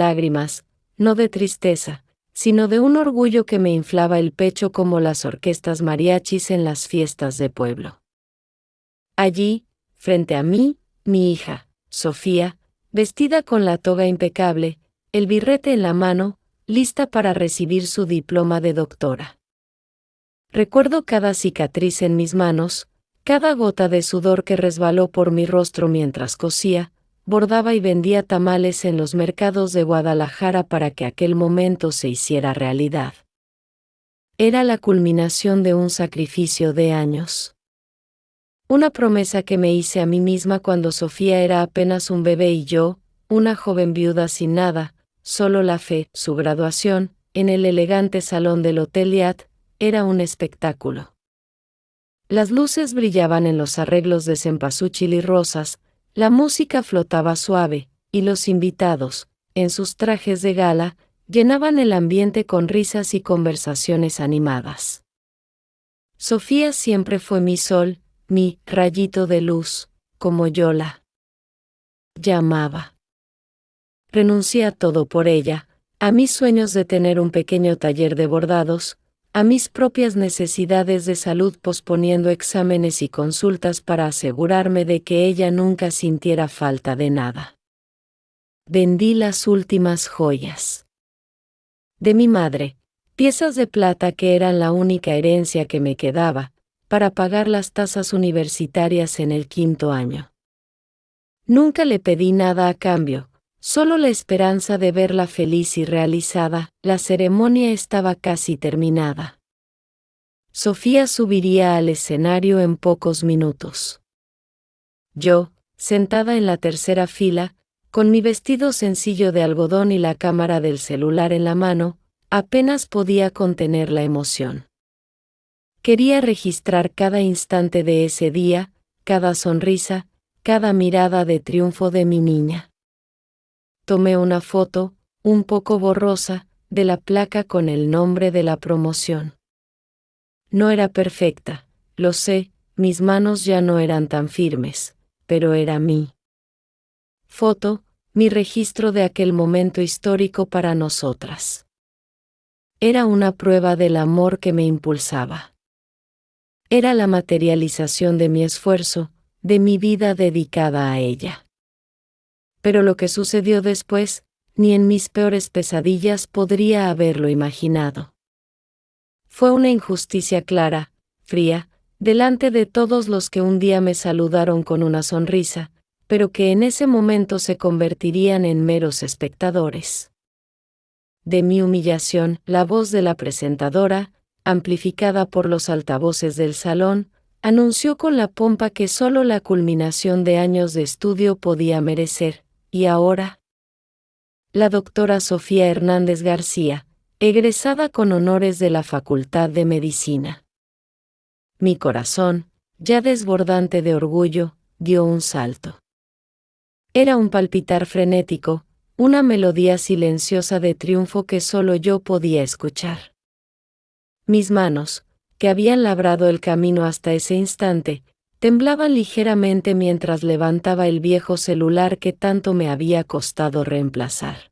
lágrimas, no de tristeza, sino de un orgullo que me inflaba el pecho como las orquestas mariachis en las fiestas de pueblo. Allí, frente a mí, mi hija, Sofía, vestida con la toga impecable, el birrete en la mano, lista para recibir su diploma de doctora. Recuerdo cada cicatriz en mis manos, cada gota de sudor que resbaló por mi rostro mientras cosía, bordaba y vendía tamales en los mercados de Guadalajara para que aquel momento se hiciera realidad. Era la culminación de un sacrificio de años. Una promesa que me hice a mí misma cuando Sofía era apenas un bebé y yo, una joven viuda sin nada, solo la fe, su graduación, en el elegante salón del Hotel Hyatt, era un espectáculo. Las luces brillaban en los arreglos de cempasúchil y rosas, la música flotaba suave, y los invitados, en sus trajes de gala, llenaban el ambiente con risas y conversaciones animadas. Sofía siempre fue mi sol, mi rayito de luz, como yo la llamaba. Renuncié a todo por ella, a mis sueños de tener un pequeño taller de bordados, a mis propias necesidades de salud posponiendo exámenes y consultas para asegurarme de que ella nunca sintiera falta de nada. Vendí las últimas joyas de mi madre, piezas de plata que eran la única herencia que me quedaba, para pagar las tasas universitarias en el 5º año. Nunca le pedí nada a cambio, solo la esperanza de verla feliz y realizada. La ceremonia estaba casi terminada. Sofía subiría al escenario en pocos minutos. Yo, sentada en la tercera fila, con mi vestido sencillo de algodón y la cámara del celular en la mano, apenas podía contener la emoción. Quería registrar cada instante de ese día, cada sonrisa, cada mirada de triunfo de mi niña. Tomé una foto, un poco borrosa, de la placa con el nombre de la promoción. No era perfecta, lo sé, mis manos ya no eran tan firmes, pero era mi foto, mi registro de aquel momento histórico para nosotras. Era una prueba del amor que me impulsaba. Era la materialización de mi esfuerzo, de mi vida dedicada a ella. Pero lo que sucedió después, ni en mis peores pesadillas podría haberlo imaginado. Fue una injusticia clara, fría, delante de todos los que un día me saludaron con una sonrisa, pero que en ese momento se convertirían en meros espectadores. De mi humillación, la voz de la presentadora, amplificada por los altavoces del salón, anunció con la pompa que solo la culminación de años de estudio podía merecer, y ahora, la doctora Sofía Hernández García, egresada con honores de la Facultad de Medicina. Mi corazón, ya desbordante de orgullo, dio un salto. Era un palpitar frenético, una melodía silenciosa de triunfo que solo yo podía escuchar. Mis manos, que habían labrado el camino hasta ese instante, temblaban ligeramente mientras levantaba el viejo celular que tanto me había costado reemplazar.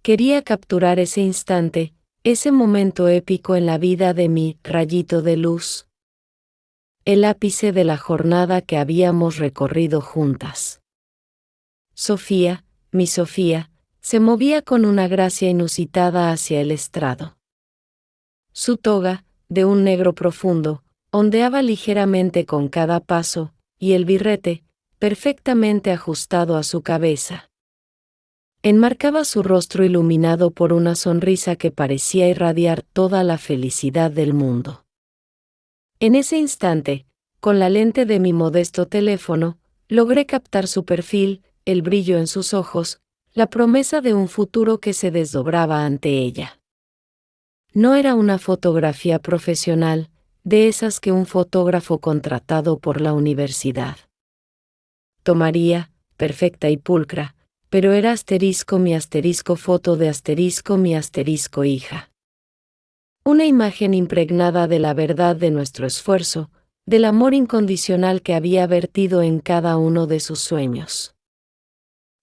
Quería capturar ese instante, ese momento épico en la vida de mi rayito de luz. El ápice de la jornada que habíamos recorrido juntas. Sofía, mi Sofía, se movía con una gracia inusitada hacia el estrado. Su toga, de un negro profundo, ondeaba ligeramente con cada paso, y el birrete, perfectamente ajustado a su cabeza, enmarcaba su rostro iluminado por una sonrisa que parecía irradiar toda la felicidad del mundo. En ese instante, con la lente de mi modesto teléfono, logré captar su perfil, el brillo en sus ojos, la promesa de un futuro que se desdobraba ante ella. No era una fotografía profesional, de esas que un fotógrafo contratado por la universidad tomaría, perfecta y pulcra, pero era mi asterisco foto de mi asterisco hija. Una imagen impregnada de la verdad de nuestro esfuerzo, del amor incondicional que había vertido en cada uno de sus sueños.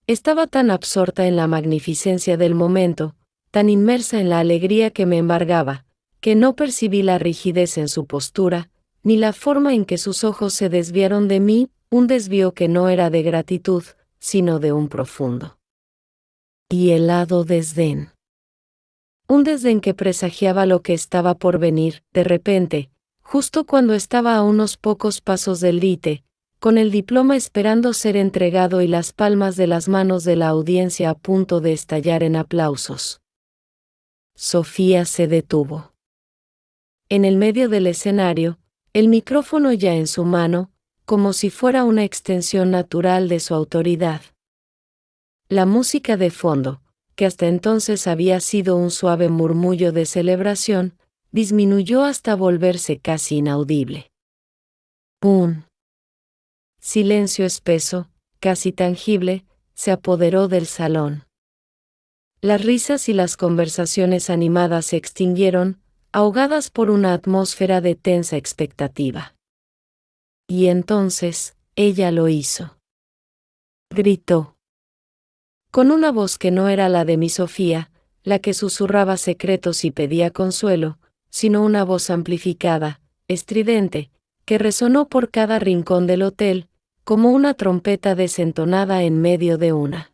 Estaba tan absorta en la magnificencia del momento, tan inmersa en la alegría que me embargaba, que no percibí la rigidez en su postura, ni la forma en que sus ojos se desviaron de mí, un desvío que no era de gratitud, sino de un profundo y helado desdén. Un desdén que presagiaba lo que estaba por venir. De repente, justo cuando estaba a unos pocos pasos del lite, con el diploma esperando ser entregado y las palmas de las manos de la audiencia a punto de estallar en aplausos, Sofía se detuvo. En el medio del escenario, el micrófono ya en su mano, como si fuera una extensión natural de su autoridad. La música de fondo, que hasta entonces había sido un suave murmullo de celebración, disminuyó hasta volverse casi inaudible. Un silencio espeso, casi tangible, se apoderó del salón. Las risas y las conversaciones animadas se extinguieron, ahogadas por una atmósfera de tensa expectativa. Y entonces, ella lo hizo. Gritó. Con una voz que no era la de mi Sofía, la que susurraba secretos y pedía consuelo, sino una voz amplificada, estridente, que resonó por cada rincón del hotel, como una trompeta desentonada en medio de una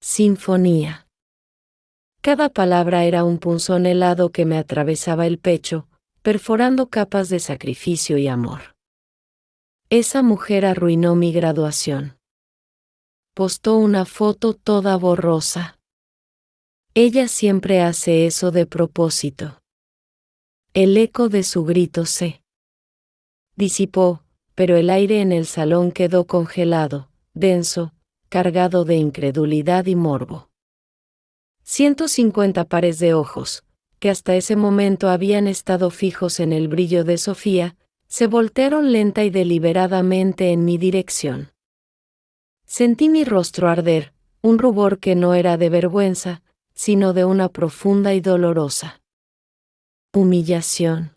sinfonía. Cada palabra era un punzón helado que me atravesaba el pecho, perforando capas de sacrificio y amor. Esa mujer arruinó mi graduación. Postó una foto toda borrosa. Ella siempre hace eso de propósito. El eco de su grito se disipó, pero el aire en el salón quedó congelado, denso, cargado de incredulidad y morbo. 150 pares de ojos, que hasta ese momento habían estado fijos en el brillo de Sofía, se voltearon lenta y deliberadamente en mi dirección. Sentí mi rostro arder, un rubor que no era de vergüenza, sino de una profunda y dolorosa humillación.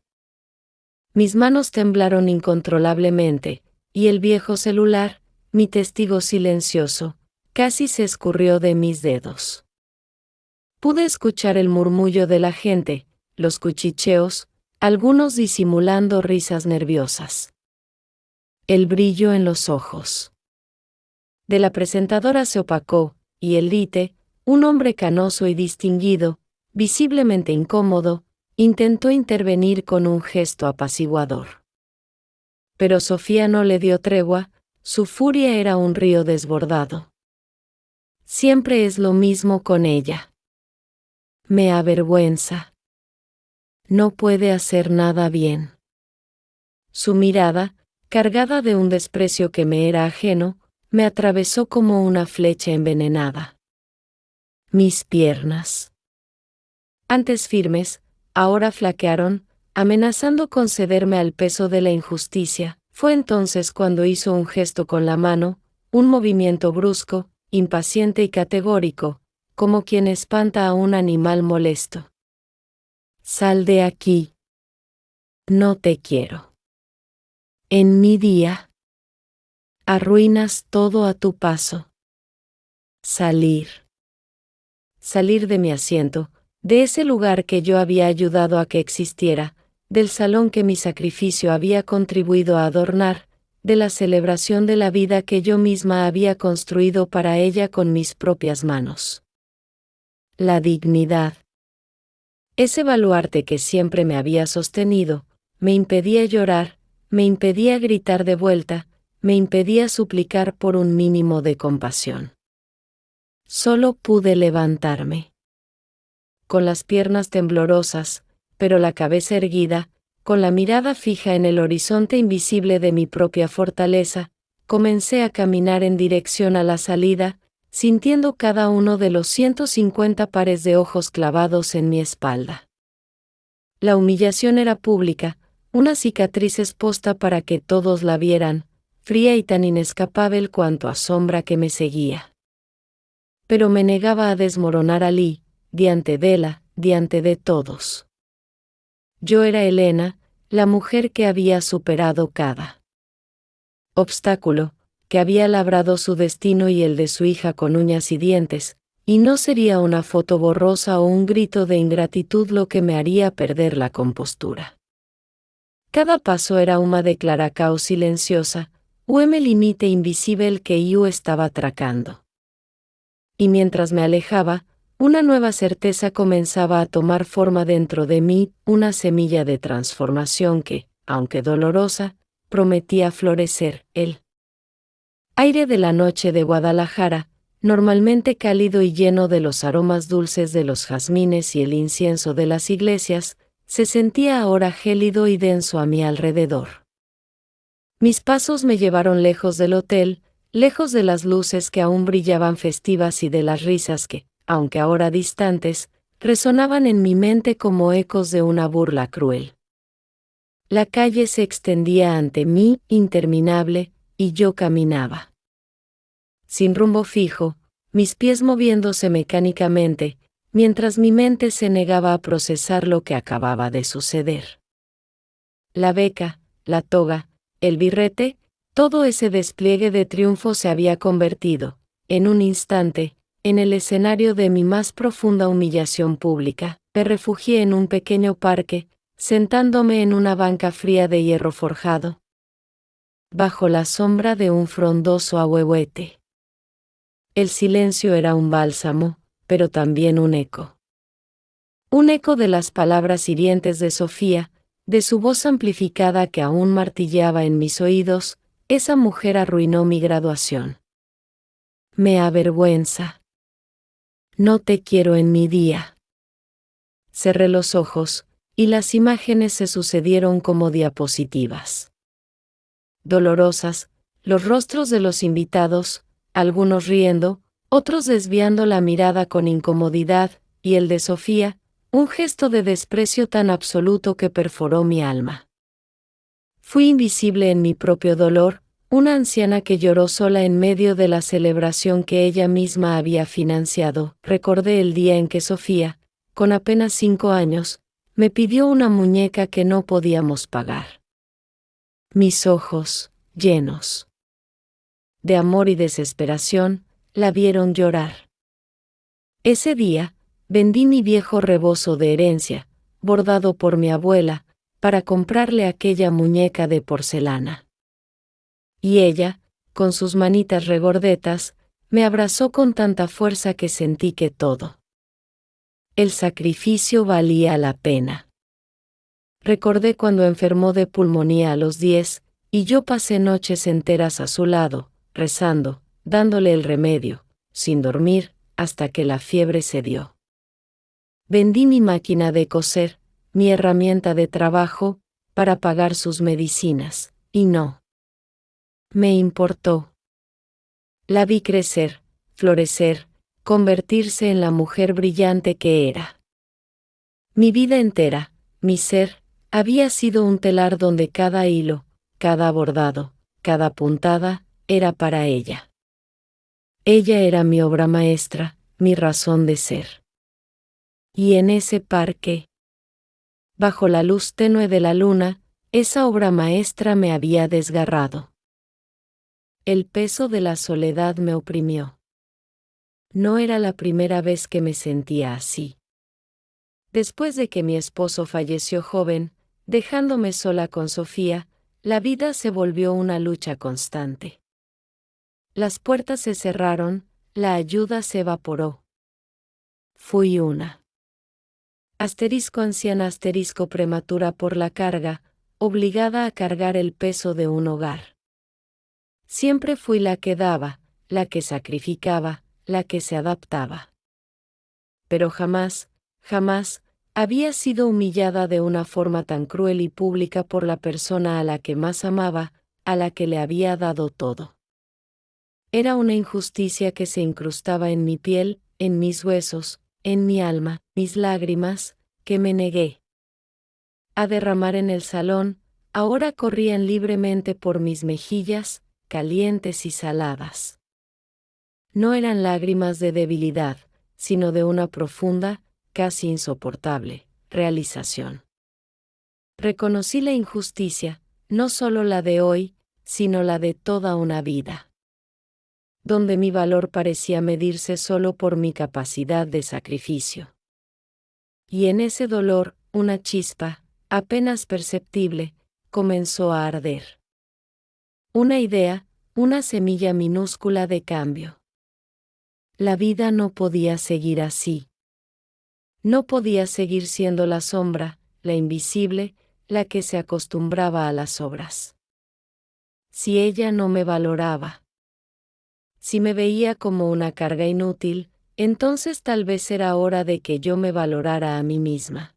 Mis manos temblaron incontrolablemente, y el viejo celular, mi testigo silencioso, casi se escurrió de mis dedos. Pude escuchar el murmullo de la gente, los cuchicheos, algunos disimulando risas nerviosas. El brillo en los ojos de la presentadora se opacó, y el lite, un hombre canoso y distinguido, visiblemente incómodo, intentó intervenir con un gesto apaciguador. Pero Sofía no le dio tregua, su furia era un río desbordado. Siempre es lo mismo con ella. Me avergüenza. No puede hacer nada bien. Su mirada, cargada de un desprecio que me era ajeno, me atravesó como una flecha envenenada. Mis piernas, antes firmes, ahora flaquearon, amenazando con cederme al peso de la injusticia. Fue entonces cuando hizo un gesto con la mano, un movimiento brusco, impaciente y categórico, como quien espanta a un animal molesto. Sal de aquí. No te quiero. En mi día. Arruinas todo a tu paso. Salir. Salir de mi asiento, de ese lugar que yo había ayudado a que existiera, del salón que mi sacrificio había contribuido a adornar, de la celebración de la vida que yo misma había construido para ella con mis propias manos. La dignidad. Ese baluarte que siempre me había sostenido, me impedía llorar, me impedía gritar de vuelta, me impedía suplicar por un mínimo de compasión. Solo pude levantarme. Con las piernas temblorosas, pero la cabeza erguida, con la mirada fija en el horizonte invisible de mi propia fortaleza, comencé a caminar en dirección a la salida, sintiendo cada uno de los 150 pares de ojos clavados en mi espalda. La humillación era pública, una cicatriz expuesta para que todos la vieran, fría y tan inescapable cuanto a sombra que me seguía. Pero me negaba a desmoronar allí, diante de ella, diante de todos. Yo era Elena, la mujer que había superado cada obstáculo, que había labrado su destino y el de su hija con uñas y dientes, y no sería una foto borrosa o un grito de ingratitud lo que me haría perder la compostura. Cada paso era una declaración silenciosa, un límite invisible que yo estaba atracando. Y mientras me alejaba, una nueva certeza comenzaba a tomar forma dentro de mí, una semilla de transformación que, aunque dolorosa, prometía florecer. El aire de la noche de Guadalajara, normalmente cálido y lleno de los aromas dulces de los jazmines y el incienso de las iglesias, se sentía ahora gélido y denso a mi alrededor. Mis pasos me llevaron lejos del hotel, lejos de las luces que aún brillaban festivas y de las risas que, aunque ahora distantes, resonaban en mi mente como ecos de una burla cruel. La calle se extendía ante mí, interminable, y yo caminaba. Sin rumbo fijo, mis pies moviéndose mecánicamente, mientras mi mente se negaba a procesar lo que acababa de suceder. La beca, la toga, el birrete, todo ese despliegue de triunfo se había convertido, en un instante, en el escenario de mi más profunda humillación pública. Me refugié en un pequeño parque, sentándome en una banca fría de hierro forjado, bajo la sombra de un frondoso ahuehuete. El silencio era un bálsamo, pero también un eco. Un eco de las palabras hirientes de Sofía, de su voz amplificada que aún martilleaba en mis oídos: esa mujer arruinó mi graduación. Me avergüenza. No te quiero en mi día. Cerré los ojos, y las imágenes se sucedieron como diapositivas. Dolorosas, los rostros de los invitados, algunos riendo, otros desviando la mirada con incomodidad, y el de Sofía, un gesto de desprecio tan absoluto que perforó mi alma. Fui invisible en mi propio dolor, una anciana que lloró sola en medio de la celebración que ella misma había financiado. Recordé el día en que Sofía, con apenas 5 años, me pidió una muñeca que no podíamos pagar. Mis ojos, llenos de amor y desesperación, la vieron llorar. Ese día, vendí mi viejo rebozo de herencia, bordado por mi abuela, para comprarle aquella muñeca de porcelana. Y ella, con sus manitas regordetas, me abrazó con tanta fuerza que sentí que todo el sacrificio valía la pena. Recordé cuando enfermó de pulmonía a los 10, y yo pasé noches enteras a su lado, rezando, dándole el remedio, sin dormir, hasta que la fiebre cedió. Vendí mi máquina de coser, mi herramienta de trabajo, para pagar sus medicinas, y no me importó. La vi crecer, florecer, convertirse en la mujer brillante que era. Mi vida entera, mi ser, había sido un telar donde cada hilo, cada bordado, cada puntada, era para ella. Ella era mi obra maestra, mi razón de ser. Y en ese parque, bajo la luz tenue de la luna, esa obra maestra me había desgarrado. El peso de la soledad me oprimió. No era la primera vez que me sentía así. Después de que mi esposo falleció joven, dejándome sola con Sofía, la vida se volvió una lucha constante. Las puertas se cerraron, la ayuda se evaporó. Fui una anciana prematura por la carga, obligada a cargar el peso de un hogar. Siempre fui la que daba, la que sacrificaba, la que se adaptaba. Pero jamás, jamás, había sido humillada de una forma tan cruel y pública por la persona a la que más amaba, a la que le había dado todo. Era una injusticia que se incrustaba en mi piel, en mis huesos, en mi alma, mis lágrimas, que me negué a derramar en el salón, ahora corrían libremente por mis mejillas, calientes y saladas. No eran lágrimas de debilidad, sino de una profunda, casi insoportable, realización. Reconocí la injusticia, no solo la de hoy, sino la de toda una vida. donde mi valor parecía medirse solo por mi capacidad de sacrificio. Y en ese dolor, una chispa, apenas perceptible, comenzó a arder. Una idea, una semilla minúscula de cambio. La vida no podía seguir así. No podía seguir siendo la sombra, la invisible, la que se acostumbraba a las obras. Si ella no me valoraba, si me veía como una carga inútil, entonces tal vez era hora de que yo me valorara a mí misma.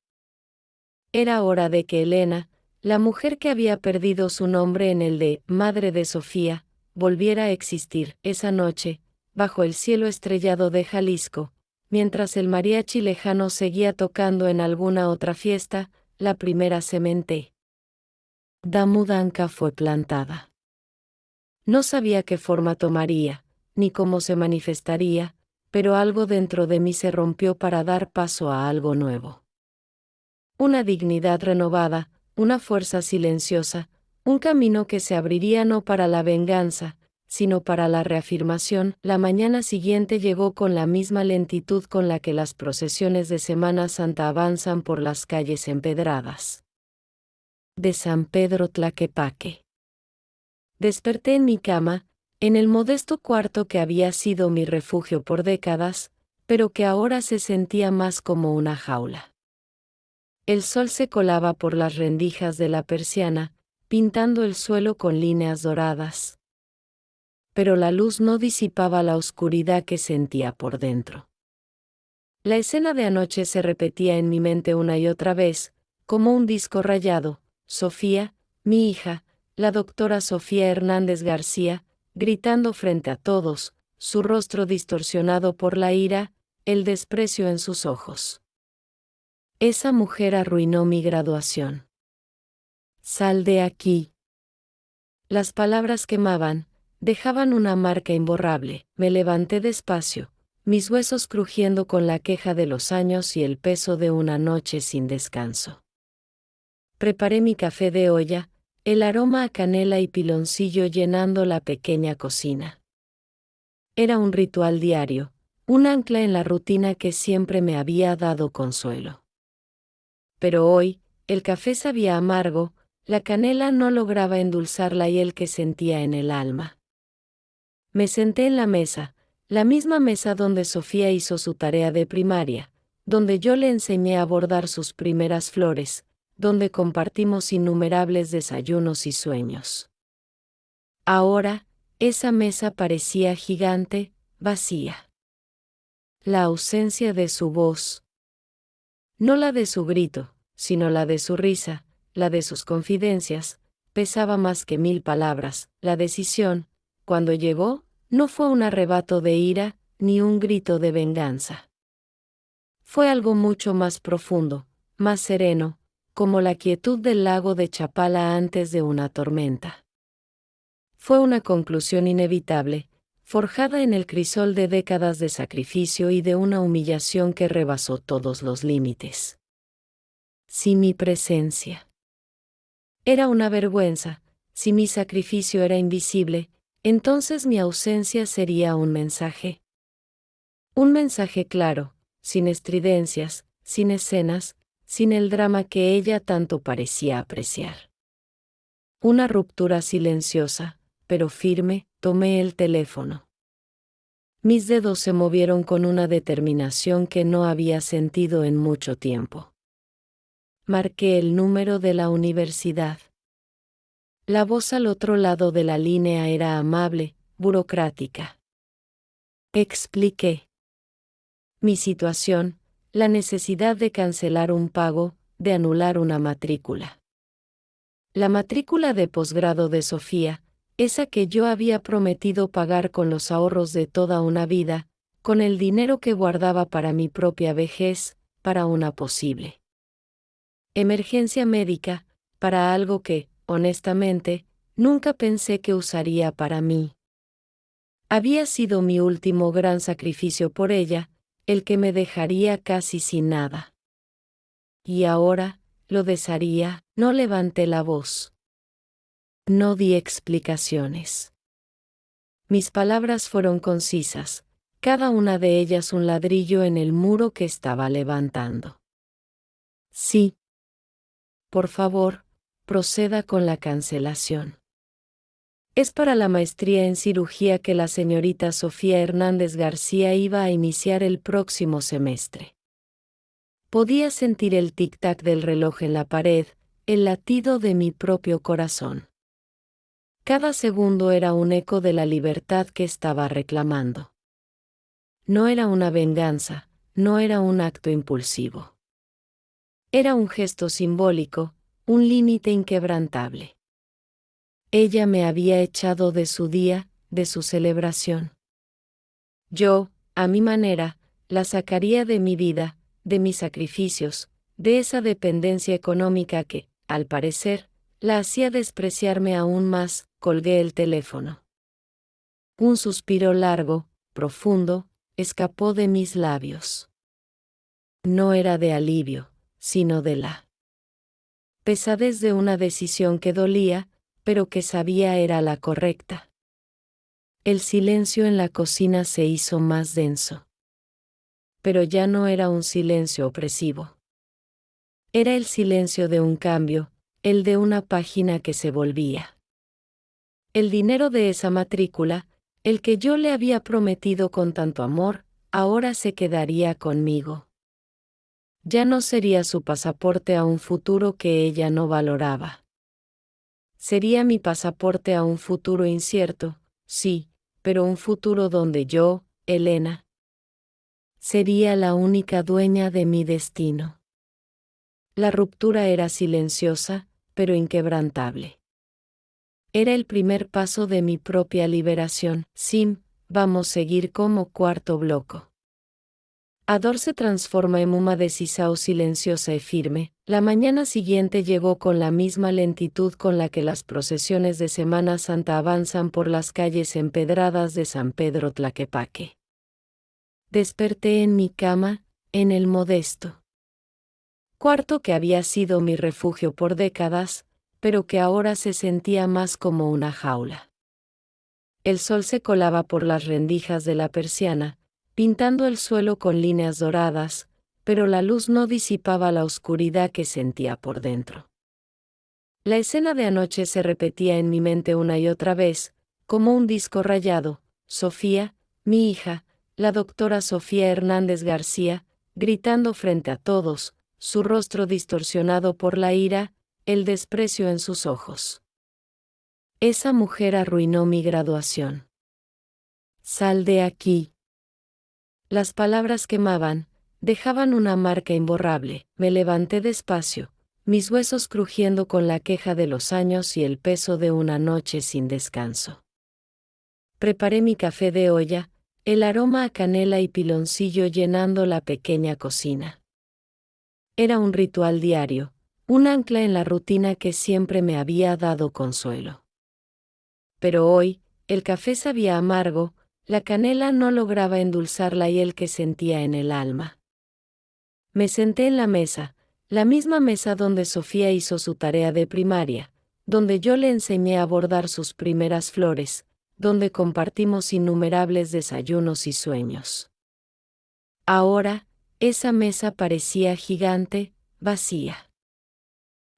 Era hora de que Elena, la mujer que había perdido su nombre en el de Madre de Sofía, volviera a existir. Esa noche, bajo el cielo estrellado de Jalisco, mientras el mariachi lejano seguía tocando en alguna otra fiesta, la primera sementé. Da mudanca fue plantada. No sabía qué forma tomaría, ni cómo se manifestaría, pero algo dentro de mí se rompió para dar paso a algo nuevo. Una dignidad renovada, una fuerza silenciosa, un camino que se abriría no para la venganza, sino para la reafirmación. La mañana siguiente llegó con la misma lentitud con la que las procesiones de Semana Santa avanzan por las calles empedradas de San Pedro Tlaquepaque. Desperté en mi cama, en el modesto cuarto que había sido mi refugio por décadas, pero que ahora se sentía más como una jaula. El sol se colaba por las rendijas de la persiana, pintando el suelo con líneas doradas. Pero la luz no disipaba la oscuridad que sentía por dentro. La escena de anoche se repetía en mi mente una y otra vez, como un disco rayado. Sofía, mi hija, la doctora Sofía Hernández García, gritando frente a todos, su rostro distorsionado por la ira, el desprecio en sus ojos. Esa mujer arruinó mi graduación. Sal de aquí. Las palabras quemaban, dejaban una marca imborrable. Me levanté despacio, mis huesos crujiendo con la queja de los años y el peso de una noche sin descanso. Preparé mi café de olla, el aroma a canela y piloncillo llenando la pequeña cocina. Era un ritual diario, un ancla en la rutina que siempre me había dado consuelo. Pero hoy, el café sabía amargo, la canela no lograba endulzar la hiel que sentía en el alma. Me senté en la mesa, la misma mesa donde Sofía hizo su tarea de primaria, donde yo le enseñé a bordar sus primeras flores, donde compartimos innumerables desayunos y sueños. Ahora, esa mesa parecía gigante, vacía. La ausencia de su voz. No la de su grito, sino la de su risa, la de sus confidencias, pesaba más que 1000 palabras. La decisión, cuando llegó, no fue un arrebato de ira, ni un grito de venganza. Fue algo mucho más profundo, más sereno, como la quietud del lago de Chapala antes de una tormenta. Fue una conclusión inevitable, forjada en el crisol de décadas de sacrificio y de una humillación que rebasó todos los límites. Si mi presencia era una vergüenza, si mi sacrificio era invisible, entonces mi ausencia sería un mensaje. Un mensaje claro, sin estridencias, sin escenas, sin el drama que ella tanto parecía apreciar. Una ruptura silenciosa, pero firme. Tomé el teléfono. Mis dedos se movieron con una determinación que no había sentido en mucho tiempo. Marqué el número de la universidad. La voz al otro lado de la línea era amable, burocrática. Expliqué mi situación, la necesidad de cancelar un pago, de anular una matrícula. La matrícula de posgrado de Sofía, esa que yo había prometido pagar con los ahorros de toda una vida, con el dinero que guardaba para mi propia vejez, para una posible emergencia médica, para algo que, honestamente, nunca pensé que usaría para mí. Había sido mi último gran sacrificio por ella, el que me dejaría casi sin nada. Y ahora, lo desharía. No levanté la voz. No di explicaciones. Mis palabras fueron concisas, cada una de ellas un ladrillo en el muro que estaba levantando. Sí. Por favor, proceda con la cancelación. Es para la maestría en cirugía que la señorita Sofía Hernández García iba a iniciar el próximo semestre. Podía sentir el tic-tac del reloj en la pared, el latido de mi propio corazón. Cada segundo era un eco de la libertad que estaba reclamando. No era una venganza, no era un acto impulsivo. Era un gesto simbólico, un límite inquebrantable. Ella me había echado de su día, de su celebración. Yo, a mi manera, la sacaría de mi vida, de mis sacrificios, de esa dependencia económica que, al parecer, la hacía despreciarme aún más. Colgué el teléfono. Un suspiro largo, profundo, escapó de mis labios. No era de alivio, sino de la pesadez de una decisión que dolía, pero que sabía era la correcta. El silencio en la cocina se hizo más denso. Pero ya no era un silencio opresivo. Era el silencio de un cambio, el de una página que se volvía. El dinero de esa matrícula, el que yo le había prometido con tanto amor, ahora se quedaría conmigo. Ya no sería su pasaporte a un futuro que ella no valoraba. Sería mi pasaporte a un futuro incierto, sí, pero un futuro donde yo, Elena, sería la única dueña de mi destino. La ruptura era silenciosa, pero inquebrantable. Era el primer paso de mi propia liberación. Sim, vamos a seguir como cuarto bloco. Ador se transforma en una decisao silenciosa y firme. La mañana siguiente llegó con la misma lentitud con la que las procesiones de Semana Santa avanzan por las calles empedradas de San Pedro Tlaquepaque. Desperté en mi cama, en el modesto cuarto que había sido mi refugio por décadas, pero que ahora se sentía más como una jaula. El sol se colaba por las rendijas de la persiana, pintando el suelo con líneas doradas, pero la luz no disipaba la oscuridad que sentía por dentro. La escena de anoche se repetía en mi mente una y otra vez, como un disco rayado. Sofía, mi hija, la doctora Sofía Hernández García, gritando frente a todos, su rostro distorsionado por la ira, el desprecio en sus ojos. Esa mujer arruinó mi graduación. Sal de aquí. Las palabras quemaban, dejaban una marca imborrable. Me levanté despacio, mis huesos crujiendo con la queja de los años y el peso de una noche sin descanso. Preparé mi café de olla, el aroma a canela y piloncillo llenando la pequeña cocina. Era un ritual diario, un ancla en la rutina que siempre me había dado consuelo. Pero hoy, el café sabía amargo, la canela no lograba endulzar la hiel que sentía en el alma. Me senté en la misma mesa donde Sofía hizo su tarea de primaria, donde yo le enseñé a bordar sus primeras flores, donde compartimos innumerables desayunos y sueños. Ahora, esa mesa parecía gigante, vacía.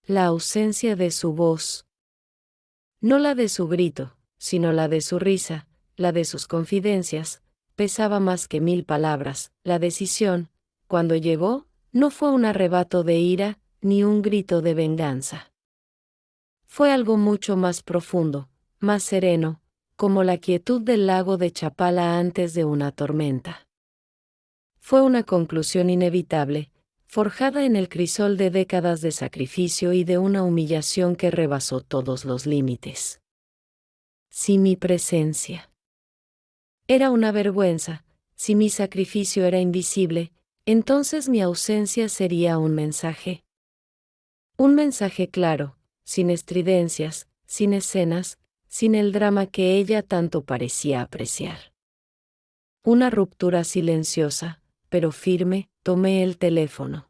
La ausencia de su voz. No la de su grito, sino la de su risa, la de sus confidencias, pesaba más que 1000 palabras. La decisión, cuando llegó, no fue un arrebato de ira, ni un grito de venganza. Fue algo mucho más profundo, más sereno, como la quietud del lago de Chapala antes de una tormenta. Fue una conclusión inevitable, forjada en el crisol de décadas de sacrificio y de una humillación que rebasó todos los límites. Si mi presencia era una vergüenza, si mi sacrificio era invisible, entonces mi ausencia sería un mensaje. Un mensaje claro, sin estridencias, sin escenas, sin el drama que ella tanto parecía apreciar. Una ruptura silenciosa, pero firme. Tomé el teléfono.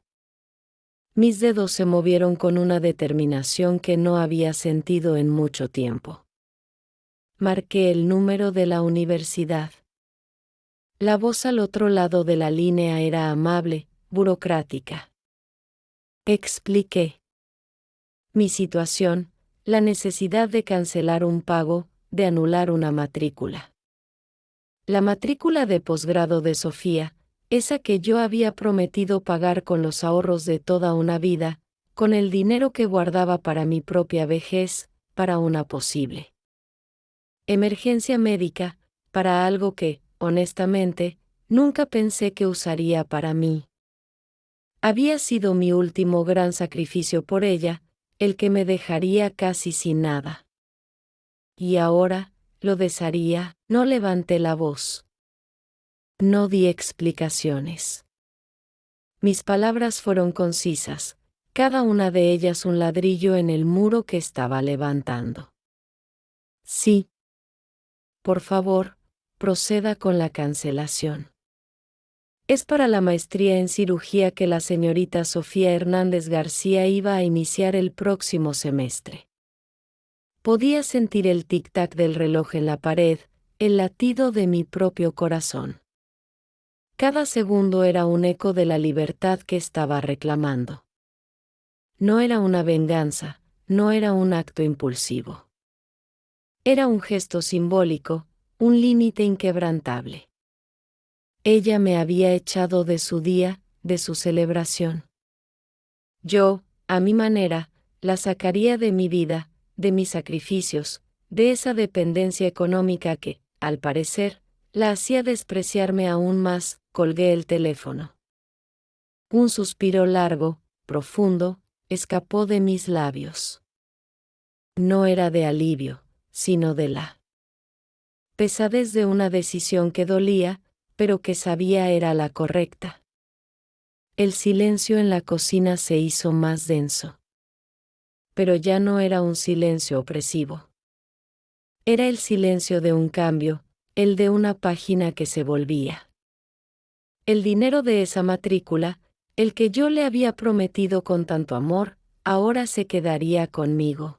Mis dedos se movieron con una determinación que no había sentido en mucho tiempo. Marqué el número de la universidad. La voz al otro lado de la línea era amable, burocrática. Expliqué mi situación, la necesidad de cancelar un pago, de anular una matrícula. La matrícula de posgrado de Sofía, esa que yo había prometido pagar con los ahorros de toda una vida, con el dinero que guardaba para mi propia vejez, para una posible emergencia médica, para algo que, honestamente, nunca pensé que usaría para mí. Había sido mi último gran sacrificio por ella, el que me dejaría casi sin nada. Y ahora, lo desharía. No levanté la voz. No di explicaciones. Mis palabras fueron concisas, cada una de ellas un ladrillo en el muro que estaba levantando. Sí. Por favor, proceda con la cancelación. Es para la maestría en cirugía que la señorita Sofía Hernández García iba a iniciar el próximo semestre. Podía sentir el tic-tac del reloj en la pared, el latido de mi propio corazón. Cada segundo era un eco de la libertad que estaba reclamando. No era una venganza, no era un acto impulsivo. Era un gesto simbólico, un límite inquebrantable. Ella me había echado de su día, de su celebración. Yo, a mi manera, la sacaría de mi vida, de mis sacrificios, de esa dependencia económica que, al parecer, la hacía despreciarme aún más. Colgué el teléfono. Un suspiro largo, profundo, escapó de mis labios. No era de alivio, sino de la pesadez de una decisión que dolía, pero que sabía era la correcta. El silencio en la cocina se hizo más denso. Pero ya no era un silencio opresivo. Era el silencio de un cambio, el de una página que se volvía. El dinero de esa matrícula, el que yo le había prometido con tanto amor, ahora se quedaría conmigo.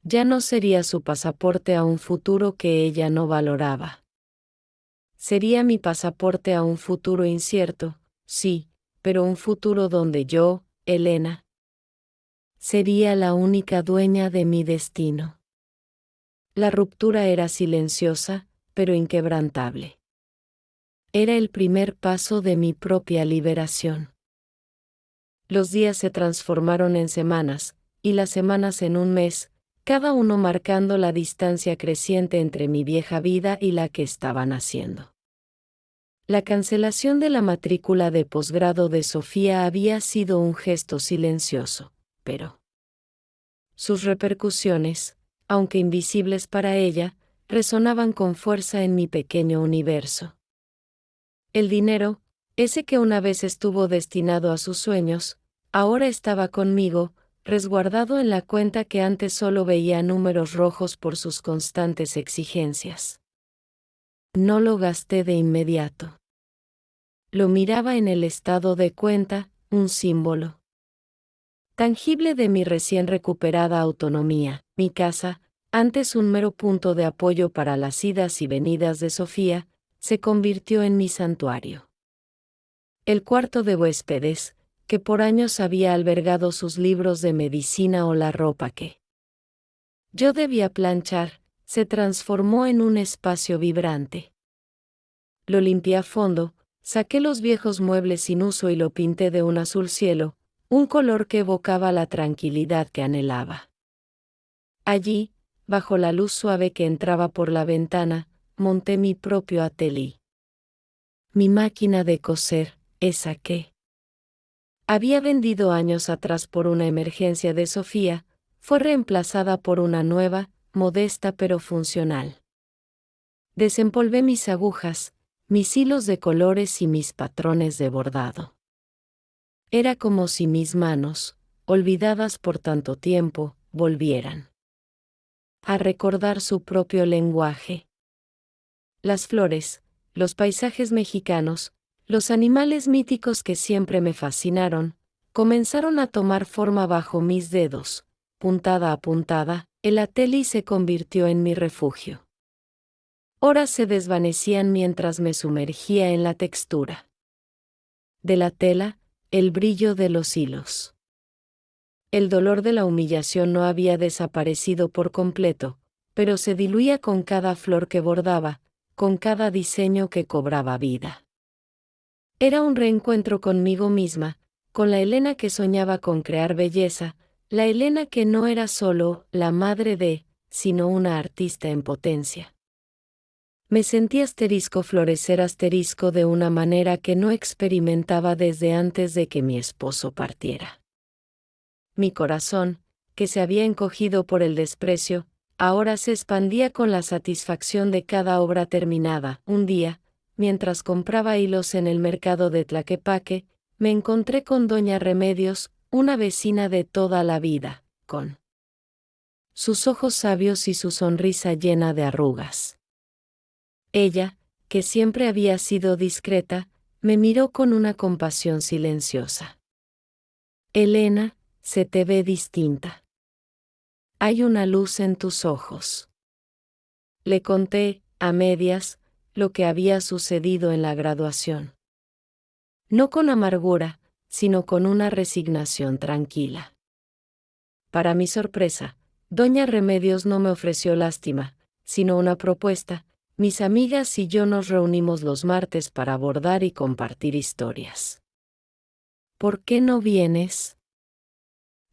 Ya no sería su pasaporte a un futuro que ella no valoraba. Sería mi pasaporte a un futuro incierto, sí, pero un futuro donde yo, Elena, sería la única dueña de mi destino. La ruptura era silenciosa, pero inquebrantable. Era el primer paso de mi propia liberación. Los días se transformaron en semanas, y las semanas en un mes, cada uno marcando la distancia creciente entre mi vieja vida y la que estaba naciendo. La cancelación de la matrícula de posgrado de Sofía había sido un gesto silencioso, pero sus repercusiones, aunque invisibles para ella, resonaban con fuerza en mi pequeño universo. El dinero, ese que una vez estuvo destinado a sus sueños, ahora estaba conmigo, resguardado en la cuenta que antes solo veía números rojos por sus constantes exigencias. No lo gasté de inmediato. Lo miraba en el estado de cuenta, un símbolo tangible de mi recién recuperada autonomía. Mi casa, antes un mero punto de apoyo para las idas y venidas de Sofía, se convirtió en mi santuario. El cuarto de huéspedes, que por años había albergado sus libros de medicina o la ropa que yo debía planchar, se transformó en un espacio vibrante. Lo limpié a fondo, saqué los viejos muebles sin uso y lo pinté de un azul cielo, un color que evocaba la tranquilidad que anhelaba. Allí, bajo la luz suave que entraba por la ventana, monté mi propio atelier. Mi máquina de coser, esa que había vendido años atrás por una emergencia de Sofía, fue reemplazada por una nueva, modesta pero funcional. Desempolvé mis agujas, mis hilos de colores y mis patrones de bordado. Era como si mis manos, olvidadas por tanto tiempo, volvieran a recordar su propio lenguaje. Las flores, los paisajes mexicanos, los animales míticos que siempre me fascinaron, comenzaron a tomar forma bajo mis dedos, puntada a puntada, El atelier se convirtió en mi refugio. Horas se desvanecían mientras me sumergía en la textura de la tela, el brillo de los hilos. El dolor de la humillación no había desaparecido por completo, pero se diluía con cada flor que bordaba, con cada diseño que cobraba vida. Era un reencuentro conmigo misma, con la Elena que soñaba con crear belleza, la Elena que no era solo la madre de, sino una artista en potencia. Me sentí florecer de una manera que no experimentaba desde antes de que mi esposo partiera. Mi corazón, que se había encogido por el desprecio, ahora se expandía con la satisfacción de cada obra terminada. Un día, mientras compraba hilos en el mercado de Tlaquepaque, me encontré con doña Remedios, una vecina de toda la vida, con sus ojos sabios y su sonrisa llena de arrugas. Ella, que siempre había sido discreta, me miró con una compasión silenciosa. Elena, se te ve distinta. Hay una luz en tus ojos. Le conté, a medias, lo que había sucedido en la graduación. No con amargura, sino con una resignación tranquila. Para mi sorpresa, doña Remedios no me ofreció lástima, sino una propuesta. Mis amigas y yo nos reunimos los martes para abordar y compartir historias. ¿Por qué no vienes?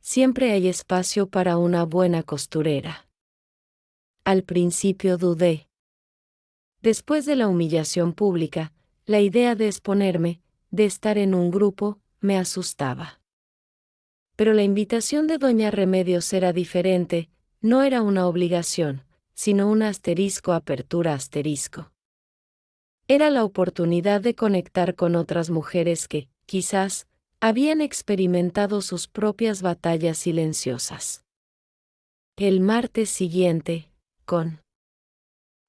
Siempre hay espacio para una buena costurera. Al principio dudé. Después de la humillación pública, la idea de exponerme, de estar en un grupo, me asustaba. Pero la invitación de doña Remedios era diferente, no era una obligación, sino un apertura. Era la oportunidad de conectar con otras mujeres que, quizás, habían experimentado sus propias batallas silenciosas. El martes siguiente, con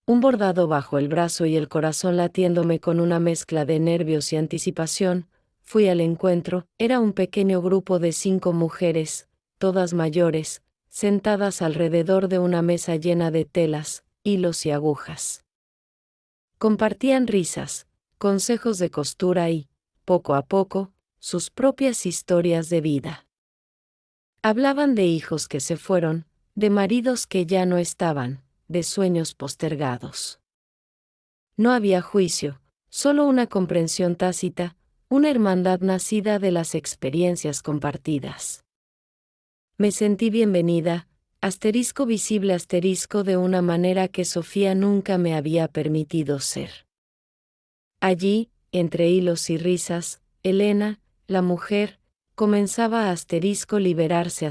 un bordado bajo el brazo y el corazón latiéndome con una mezcla de nervios y anticipación, fui al encuentro. Era un pequeño grupo de 5 mujeres, todas mayores, sentadas alrededor de una mesa llena de telas, hilos y agujas. Compartían risas, consejos de costura y, poco a poco, sus propias historias de vida. Hablaban de hijos que se fueron, de maridos que ya no estaban, de sueños postergados. No había juicio, solo una comprensión tácita, una hermandad nacida de las experiencias compartidas. Me sentí bienvenida, visible de una manera que Sofía nunca me había permitido ser. Allí, entre hilos y risas, Elena, la mujer, comenzaba a liberarse.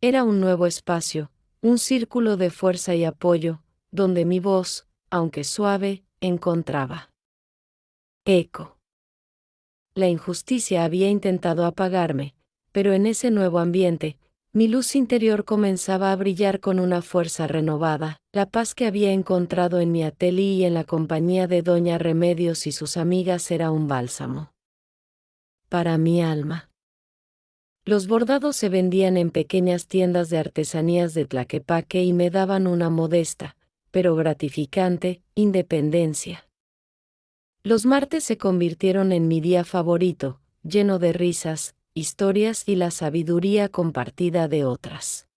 Era un nuevo espacio, un círculo de fuerza y apoyo, donde mi voz, aunque suave, encontraba eco. La injusticia había intentado apagarme, pero en ese nuevo ambiente, mi luz interior comenzaba a brillar con una fuerza renovada. La paz que había encontrado en mi atelier y en la compañía de doña Remedios y sus amigas era un bálsamo para mi alma. Los bordados se vendían en pequeñas tiendas de artesanías de Tlaquepaque y me daban una modesta, pero gratificante, independencia. Los martes se convirtieron en mi día favorito, lleno de risas, historias y la sabiduría compartida de otras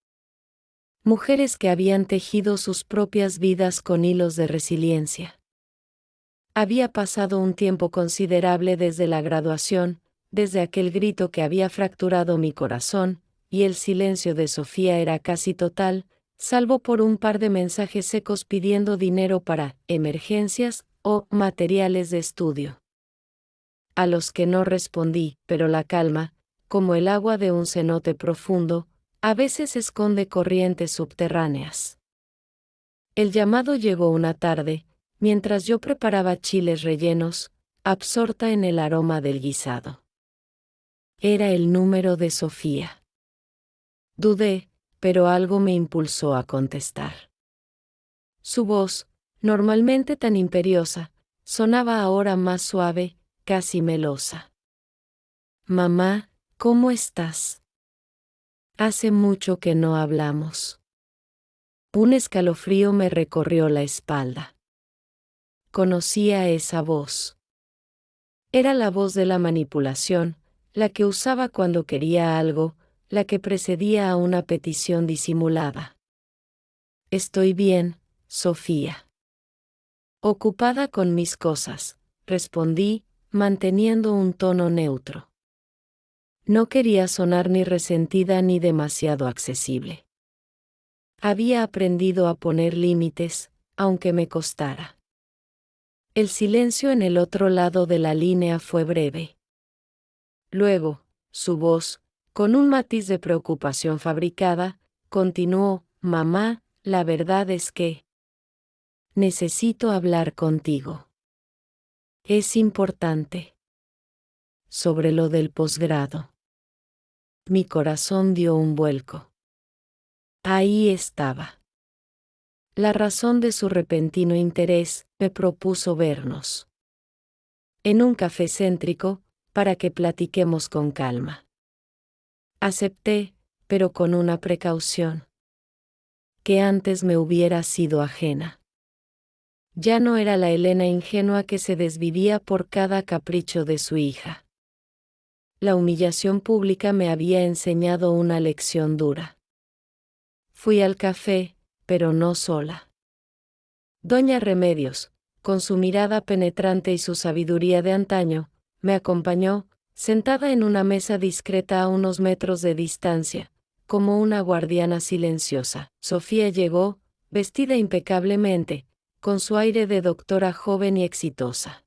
mujeres que habían tejido sus propias vidas con hilos de resiliencia. Había pasado un tiempo considerable desde la graduación, desde aquel grito que había fracturado mi corazón, y el silencio de Sofía era casi total, salvo por un par de mensajes secos pidiendo dinero para emergencias o materiales de estudio, a los que no respondí, pero la calma, como el agua de un cenote profundo, a veces esconde corrientes subterráneas. El llamado llegó una tarde, mientras yo preparaba chiles rellenos, absorta en el aroma del guisado. Era el número de Sofía. Dudé, pero algo me impulsó a contestar. Su voz, normalmente tan imperiosa, sonaba ahora más suave, casi melosa. Mamá, ¿cómo estás? Hace mucho que no hablamos. Un escalofrío me recorrió la espalda. Conocía esa voz. Era la voz de la manipulación, la que usaba cuando quería algo, la que precedía a una petición disimulada. Estoy bien, Sofía. Ocupada con mis cosas, respondí, manteniendo un tono neutro. No quería sonar ni resentida ni demasiado accesible. Había aprendido a poner límites, aunque me costara. El silencio en el otro lado de la línea fue breve. Luego, su voz, con un matiz de preocupación fabricada, continuó: «Mamá, la verdad es que necesito hablar contigo. Es importante. Sobre lo del posgrado». Mi corazón dio un vuelco. Ahí estaba. La razón de su repentino interés. Me propuso vernos en un café céntrico, para que platiquemos con calma. Acepté, pero con una precaución que antes me hubiera sido ajena. Ya no era la Elena ingenua que se desvivía por cada capricho de su hija. La humillación pública me había enseñado una lección dura. Fui al café, pero no sola. Doña Remedios, con su mirada penetrante y su sabiduría de antaño, me acompañó, sentada en una mesa discreta a unos metros de distancia, como una guardiana silenciosa. Sofía llegó, vestida impecablemente, con su aire de doctora joven y exitosa.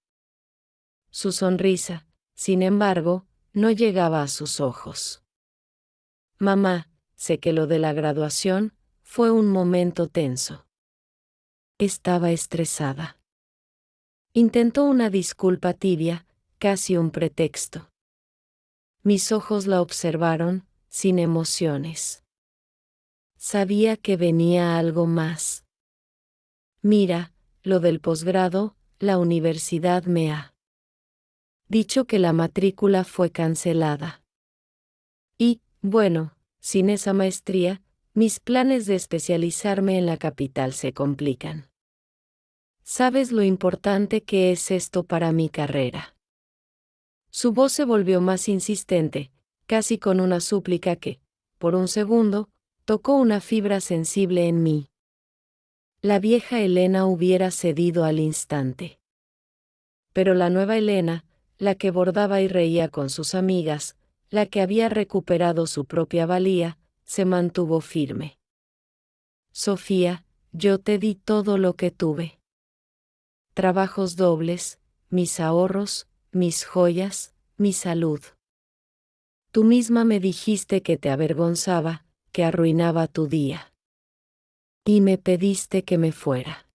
Su sonrisa, sin embargo, no llegaba a sus ojos. Mamá, sé que lo de la graduación fue un momento tenso. Estaba estresada. Intentó una disculpa tibia, casi un pretexto. Mis ojos la observaron, sin emociones. Sabía que venía algo más. Mira, lo del posgrado, la universidad me ha dicho que la matrícula fue cancelada. Y, bueno, sin esa maestría, mis planes de especializarme en la capital se complican. ¿Sabes lo importante que es esto para mi carrera? Su voz se volvió más insistente, casi con una súplica que, por un segundo, tocó una fibra sensible en mí. La vieja Elena hubiera cedido al instante. Pero la nueva Elena, la que bordaba y reía con sus amigas, la que había recuperado su propia valía, se mantuvo firme. Sofía, yo te di todo lo que tuve. Trabajos dobles, mis ahorros, mis joyas, mi salud. Tú misma me dijiste que te avergonzaba, que arruinaba tu día. Y me pediste que me fuera.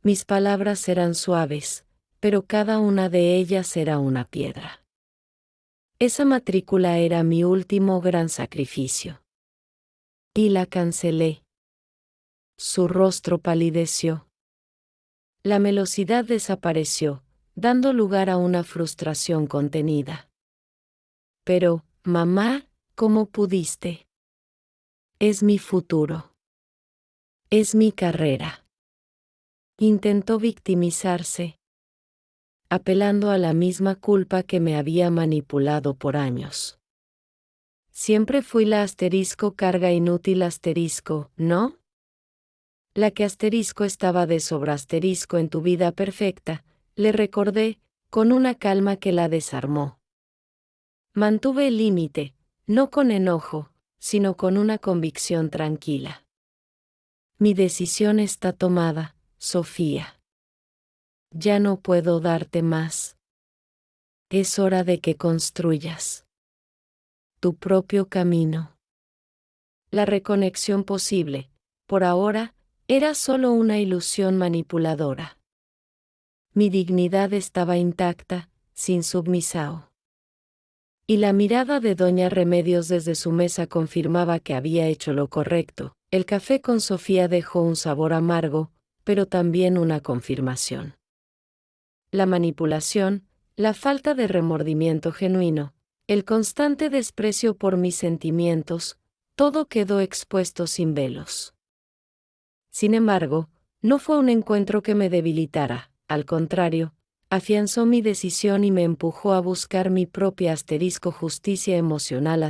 Mis palabras eran suaves, pero cada una de ellas era una piedra. Esa matrícula era mi último gran sacrificio. Y la cancelé. Su rostro palideció. La melosidad desapareció, dando lugar a una frustración contenida. Pero, mamá, ¿cómo pudiste? Es mi futuro. Es mi carrera. Intentó victimizarse, apelando a la misma culpa que me había manipulado por años. Siempre fui la asterisco carga inútil asterisco, ¿no? La que asterisco estaba de sobra asterisco en tu vida perfecta, le recordé, con una calma que la desarmó. Mantuve el límite, no con enojo, sino con una convicción tranquila. Mi decisión está tomada, Sofía. Ya no puedo darte más. Es hora de que construyas tu propio camino. La reconexión posible, por ahora, era solo una ilusión manipuladora. Mi dignidad estaba intacta, sin submisao. Y la mirada de Doña Remedios desde su mesa confirmaba que había hecho lo correcto. El café con Sofía dejó un sabor amargo, pero también una confirmación. La manipulación, la falta de remordimiento genuino, El constante desprecio por mis sentimientos, todo quedó expuesto sin velos. Sin embargo, no fue un encuentro que me debilitara, al contrario, afianzó mi decisión y me empujó a buscar mi propia justicia emocional.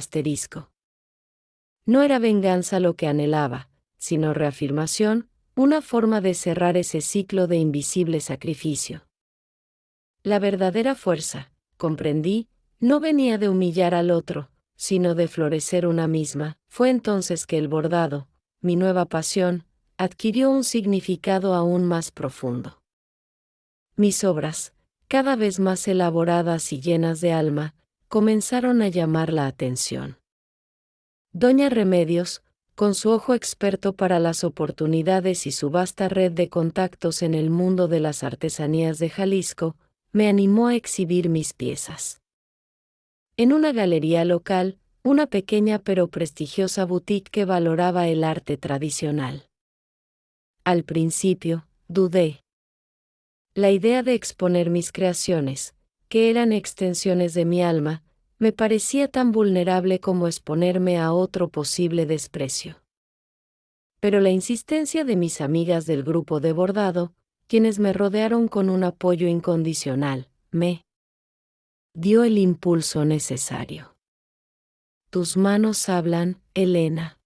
No era venganza lo que anhelaba, sino reafirmación, una forma de cerrar ese ciclo de invisible sacrificio. La verdadera fuerza, comprendí, no venía de humillar al otro, sino de florecer una misma. Fue entonces que el bordado, mi nueva pasión, adquirió un significado aún más profundo. Mis obras, cada vez más elaboradas y llenas de alma, comenzaron a llamar la atención. Doña Remedios, con su ojo experto para las oportunidades y su vasta red de contactos en el mundo de las artesanías de Jalisco, me animó a exhibir mis piezas. En una galería local, una pequeña pero prestigiosa boutique que valoraba el arte tradicional. Al principio, dudé. La idea de exponer mis creaciones, que eran extensiones de mi alma, me parecía tan vulnerable como exponerme a otro posible desprecio. Pero la insistencia de mis amigas del grupo de bordado, quienes me rodearon con un apoyo incondicional, me dio el impulso necesario. Tus manos hablan, Elena.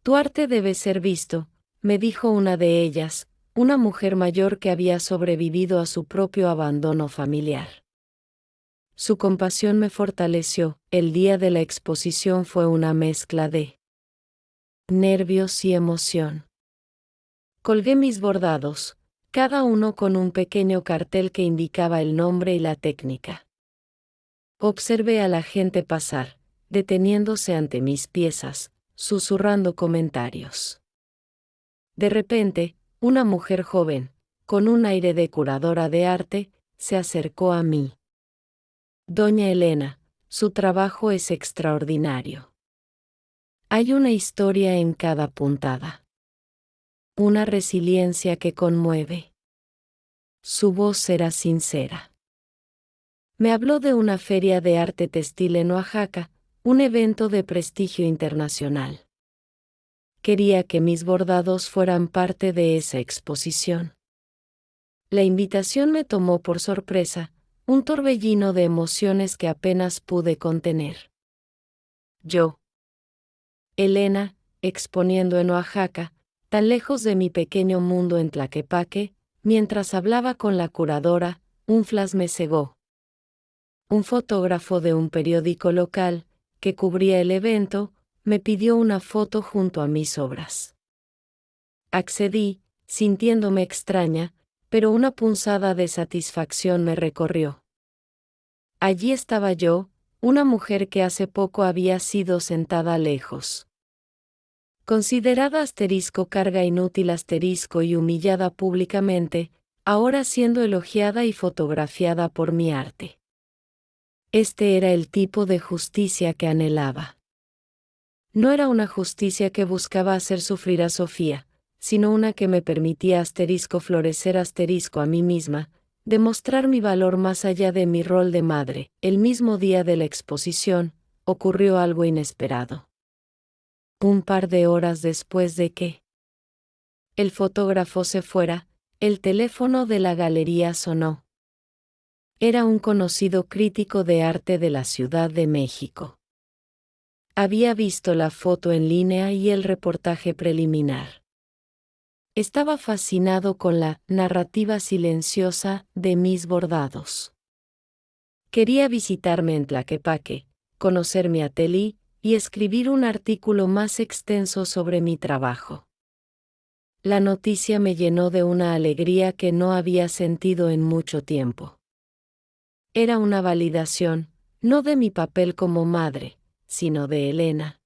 Tu arte debe ser visto, me dijo una de ellas, una mujer mayor que había sobrevivido a su propio abandono familiar. Su compasión me fortaleció. El día de la exposición fue una mezcla de nervios y emoción. Colgué mis bordados, cada uno con un pequeño cartel que indicaba el nombre y la técnica. Observé a la gente pasar, deteniéndose ante mis piezas, susurrando comentarios. De repente, una mujer joven, con un aire de curadora de arte, se acercó a mí. Doña Elena, su trabajo es extraordinario. Hay una historia en cada puntada. Una resiliencia que conmueve. Su voz era sincera. Me habló de una feria de arte textil en Oaxaca, un evento de prestigio internacional. Quería que mis bordados fueran parte de esa exposición. La invitación me tomó por sorpresa, un torbellino de emociones que apenas pude contener. Yo, Elena, exponiendo en Oaxaca, tan lejos de mi pequeño mundo en Tlaquepaque, mientras hablaba con la curadora, un flash me cegó. Un fotógrafo de un periódico local, que cubría el evento, me pidió una foto junto a mis obras. Accedí, sintiéndome extraña, pero una punzada de satisfacción me recorrió. Allí estaba yo, una mujer que hace poco había sido sentada lejos. Considerada carga inútil y humillada públicamente, ahora siendo elogiada y fotografiada por mi arte. Este era el tipo de justicia que anhelaba. No era una justicia que buscaba hacer sufrir a Sofía, sino una que me permitía florecer a mí misma, demostrar mi valor más allá de mi rol de madre. El mismo día de la exposición, ocurrió algo inesperado. Un par de horas después de que el fotógrafo se fuera, el teléfono de la galería sonó. Era un conocido crítico de arte de la Ciudad de México. Había visto la foto en línea y el reportaje preliminar. Estaba fascinado con la narrativa silenciosa de mis bordados. Quería visitarme en Tlaquepaque, conocer mi atelier y escribir un artículo más extenso sobre mi trabajo. La noticia me llenó de una alegría que no había sentido en mucho tiempo. Era una validación, no de mi papel como madre, sino de Elena.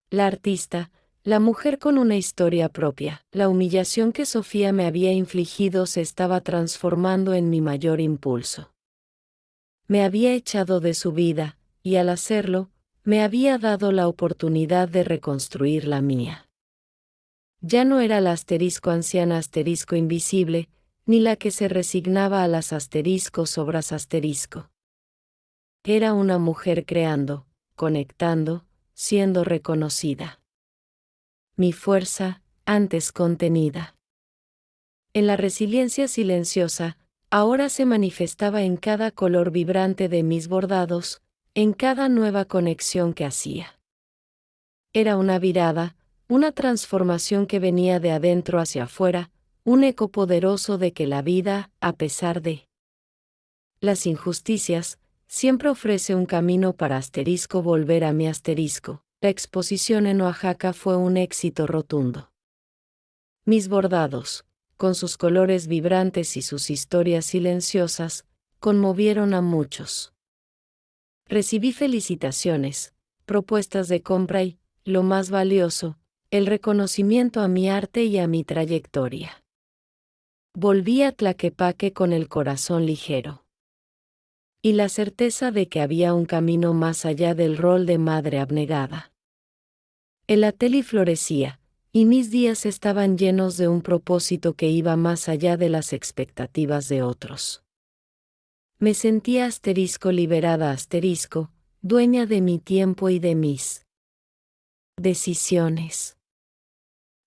La artista, la mujer con una historia propia. La humillación que Sofía me había infligido se estaba transformando en mi mayor impulso. Me había echado de su vida, y al hacerlo, me había dado la oportunidad de reconstruir la mía. Ya no era la anciana invisible, ni la que se resignaba a las obras. Era una mujer creando, conectando, siendo reconocida. Mi fuerza, antes contenida en la resiliencia silenciosa, ahora se manifestaba en cada color vibrante de mis bordados, en cada nueva conexión que hacía. Era una virada, una transformación que venía de adentro hacia afuera, un eco poderoso de que la vida, a pesar de las injusticias, siempre ofrece un camino para volver a mi asterisco. La exposición en Oaxaca fue un éxito rotundo. Mis bordados, con sus colores vibrantes y sus historias silenciosas, conmovieron a muchos. Recibí felicitaciones, propuestas de compra y, lo más valioso, el reconocimiento a mi arte y a mi trayectoria. Volví a Tlaquepaque con el corazón ligero. Y la certeza de que había un camino más allá del rol de madre abnegada. El atelier florecía, y mis días estaban llenos de un propósito que iba más allá de las expectativas de otros. Me sentía liberada dueña de mi tiempo y de mis decisiones.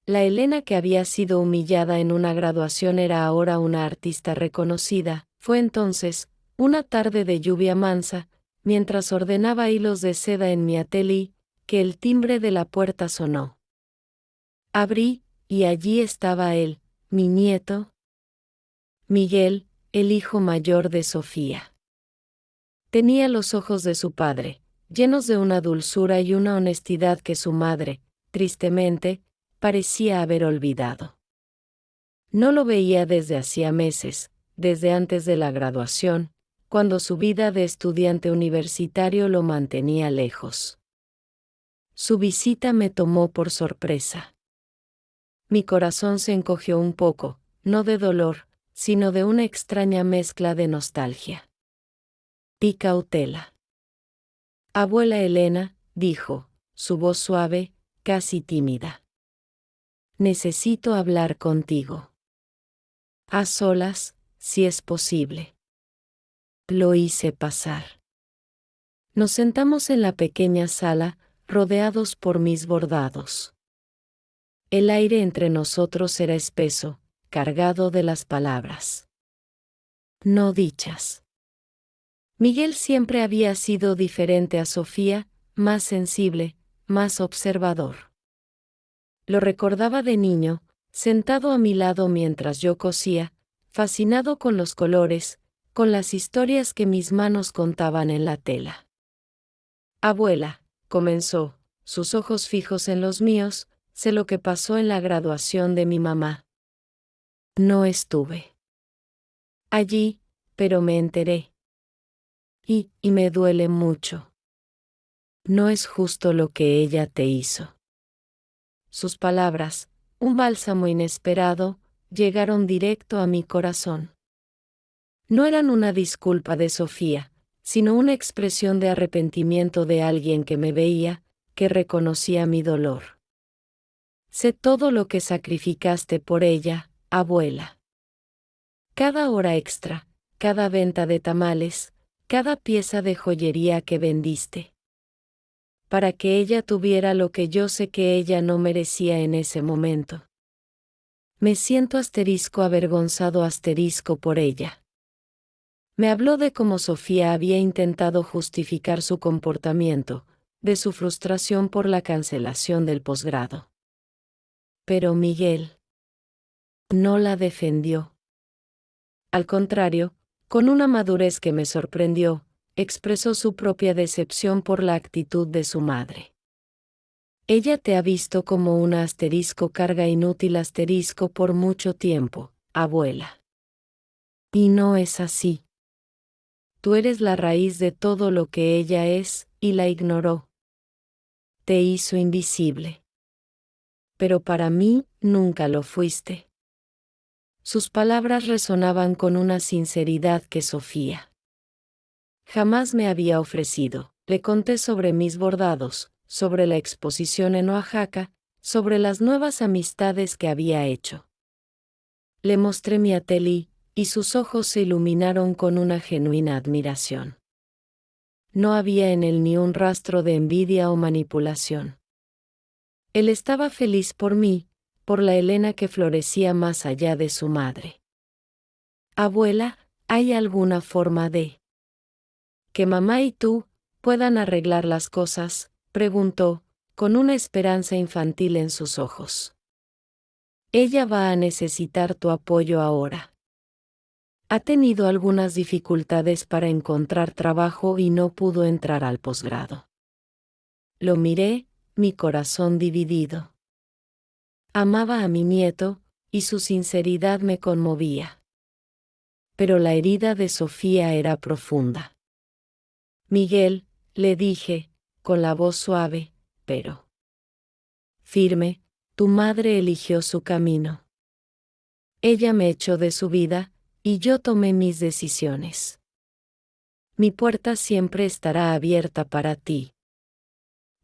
La Elena que había sido humillada en una graduación era ahora una artista reconocida. Fue entonces, una tarde de lluvia mansa, mientras ordenaba hilos de seda en mi atelier, que el timbre de la puerta sonó. Abrí, y allí estaba él, mi nieto, Miguel, el hijo mayor de Sofía. Tenía los ojos de su padre, llenos de una dulzura y una honestidad que su madre, tristemente, parecía haber olvidado. No lo veía desde hacía meses, desde antes de la graduación, cuando su vida de estudiante universitario lo mantenía lejos. Su visita me tomó por sorpresa. Mi corazón se encogió un poco, no de dolor, sino de una extraña mezcla de nostalgia y cautela. Abuela Elena, dijo, su voz suave, casi tímida. Necesito hablar contigo. A solas, si es posible. Lo hice pasar. Nos sentamos en la pequeña sala, rodeados por mis bordados. El aire entre nosotros era espeso, cargado de las palabras no dichas. Miguel siempre había sido diferente a Sofía, más sensible, más observador. Lo recordaba de niño, sentado a mi lado mientras yo cosía, fascinado con los colores, con las historias que mis manos contaban en la tela. Abuela, comenzó, sus ojos fijos en los míos, sé lo que pasó en la graduación de mi mamá. No estuve allí, pero me enteré. Y me duele mucho. No es justo lo que ella te hizo. Sus palabras, un bálsamo inesperado, llegaron directo a mi corazón. No eran una disculpa de Sofía, sino una expresión de arrepentimiento de alguien que me veía, que reconocía mi dolor. Sé todo lo que sacrificaste por ella, abuela. Cada hora extra, cada venta de tamales, cada pieza de joyería que vendiste. Para que ella tuviera lo que yo sé que ella no merecía en ese momento. Me siento avergonzado por ella. Me habló de cómo Sofía había intentado justificar su comportamiento, de su frustración por la cancelación del posgrado. Pero Miguel no la defendió. Al contrario, con una madurez que me sorprendió, expresó su propia decepción por la actitud de su madre. Ella te ha visto como una carga inútil por mucho tiempo, abuela. Y no es así. Tú eres la raíz de todo lo que ella es, y la ignoró. Te hizo invisible. Pero para mí, nunca lo fuiste. Sus palabras resonaban con una sinceridad que Sofía jamás me había ofrecido. Le conté sobre mis bordados, sobre la exposición en Oaxaca, sobre las nuevas amistades que había hecho. Le mostré mi atelier, y sus ojos se iluminaron con una genuina admiración. no había en él ni un rastro de envidia o manipulación. Él estaba feliz por mí, por la Elena que florecía más allá de su madre. Abuela, ¿hay alguna forma de que mamá y tú puedan arreglar las cosas?, preguntó, con una esperanza infantil en sus ojos. Ella va a necesitar tu apoyo ahora. Ha tenido algunas dificultades para encontrar trabajo y no pudo entrar al posgrado. Lo miré, mi corazón dividido. Amaba a mi nieto, y su sinceridad me conmovía. Pero la herida de Sofía era profunda. Miguel, le dije, con la voz suave, pero firme, tu madre eligió su camino. Ella me echó de su vida, y yo tomé mis decisiones. Mi puerta siempre estará abierta para ti.